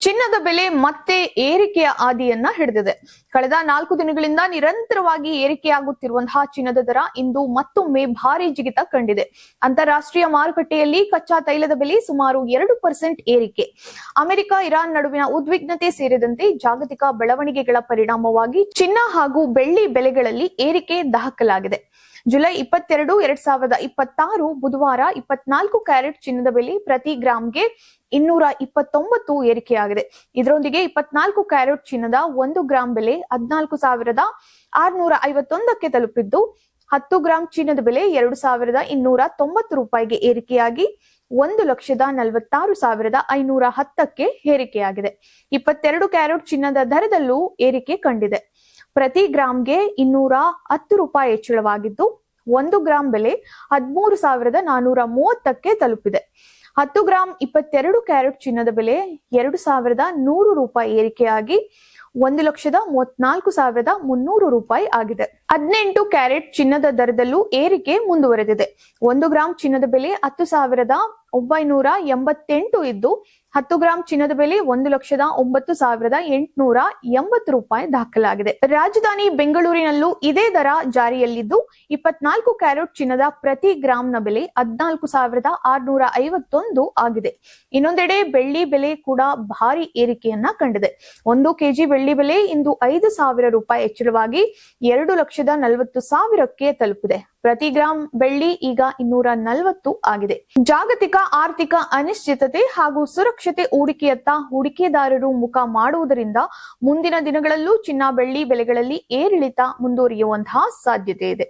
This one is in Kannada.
ಚಿನ್ನದ ಬೆಲೆ ಮತ್ತೆ ಏರಿಕೆಯ ಹಾದಿಯನ್ನ ಹಿಡಿದಿದೆ. ಕಳೆದ 4 ದಿನಗಳಿಂದ ನಿರಂತರವಾಗಿ ಏರಿಕೆಯಾಗುತ್ತಿರುವಂತಹ ಚಿನ್ನದ ದರ ಇಂದು ಮತ್ತೊಮ್ಮೆ ಭಾರಿ ಜಿಗಿತ ಕಂಡಿದೆ. ಅಂತಾರಾಷ್ಟ್ರೀಯ ಮಾರುಕಟ್ಟೆಯಲ್ಲಿ ಕಚ್ಚಾ ತೈಲದ ಬೆಲೆ ಸುಮಾರು 2% ಏರಿಕೆ. ಅಮೆರಿಕ, ಇರಾನ್ ನಡುವಿನ ಉದ್ವಿಗ್ನತೆ ಸೇರಿದಂತೆ ಜಾಗತಿಕ ಬೆಳವಣಿಗೆಗಳ ಪರಿಣಾಮವಾಗಿ ಚಿನ್ನ ಹಾಗೂ ಬೆಳ್ಳಿ ಬೆಲೆಗಳಲ್ಲಿ ಏರಿಕೆ ದಾಖಲಾಗಿದೆ. ಜುಲೈ 22, 2026 ಬುಧವಾರ 24 ಕ್ಯಾರೆಟ್ ಚಿನ್ನದ ಬೆಲೆ ಪ್ರತಿ ಗ್ರಾಂಗೆ 229 ಏರಿಕೆಯಾಗಿದೆ. ಇದರೊಂದಿಗೆ 24 ಕ್ಯಾರೆಟ್ ಚಿನ್ನದ 1 ಗ್ರಾಂ ಬೆಲೆ 14,651ಕ್ಕೆ ತಲುಪಿದ್ದು, 10 ಗ್ರಾಂ ಚಿನ್ನದ ಬೆಲೆ 2,290 ರೂಪಾಯಿಗೆ ಏರಿಕೆಯಾಗಿ 1,46,510ಕ್ಕೆ ಏರಿಕೆಯಾಗಿದೆ. 22 ಕ್ಯಾರೆಟ್ ಚಿನ್ನದ ದರದಲ್ಲೂ ಏರಿಕೆ ಕಂಡಿದೆ. ಪ್ರತಿ ಗ್ರಾಂಗೆ 210 ರೂಪಾಯಿ ಹೆಚ್ಚಳವಾಗಿದ್ದು, 1 ಗ್ರಾಂ ಬೆಲೆ 13,430ಕ್ಕೆ ತಲುಪಿದೆ. 10 ಗ್ರಾಂ 22 ಕ್ಯಾರೆಟ್ ಚಿನ್ನದ ಬೆಲೆ 2,100 ರೂಪಾಯಿ ಏರಿಕೆಯಾಗಿ 1,34,300 ರೂಪಾಯಿ ಆಗಿದೆ. 18 ಕ್ಯಾರೆಟ್ ಚಿನ್ನದ ದರದಲ್ಲೂ ಏರಿಕೆ ಮುಂದುವರೆದಿದೆ. 1 ಗ್ರಾಂ ಚಿನ್ನದ ಬೆಲೆ 10,988 ಇದ್ದು, 10 ಗ್ರಾಂ ಚಿನ್ನದ ಬೆಲೆ 1,09,880 ರೂಪಾಯಿ ದಾಖಲಾಗಿದೆ. ರಾಜಧಾನಿ ಬೆಂಗಳೂರಿನಲ್ಲೂ ಇದೇ ದರ ಜಾರಿಯಲ್ಲಿದ್ದು, 24 ಕ್ಯಾರೆಟ್ ಚಿನ್ನದ ಪ್ರತಿ ಗ್ರಾಂನ ಬೆಲೆ 14,651 ಆಗಿದೆ. ಇನ್ನೊಂದೆಡೆ ಬೆಳ್ಳಿ ಬೆಲೆ ಕೂಡ ಭಾರಿ ಏರಿಕೆಯನ್ನ ಕಂಡಿದೆ. 1 ಕೆಜಿ ಬೆಳ್ಳಿ ಬೆಲೆ ಇಂದು 5,000 ರೂಪಾಯಿ ಹೆಚ್ಚಳವಾಗಿ 2,40,000ಕ್ಕೆ ತಲುಪಿದೆ. ಪ್ರತಿ ಗ್ರಾಂ ಬೆಳ್ಳಿ ಈಗ 240 ಆಗಿದೆ. ಜಾಗತಿಕ ಆರ್ಥಿಕ ಅನಿಶ್ಚಿತತೆ ಹಾಗೂ ಸುರಕ್ಷತೆ ಹೂಡಿಕೆಯತ್ತ ಹೂಡಿಕೆದಾರರು ಮುಖ ಮಾಡುವುದರಿಂದ ಮುಂದಿನ ದಿನಗಳಲ್ಲೂ ಚಿನ್ನ ಬೆಳ್ಳಿ ಬೆಲೆಗಳಲ್ಲಿ ಏರಿಳಿತ ಮುಂದುವರಿಯುವಂತಹ ಸಾಧ್ಯತೆ ಇದೆ.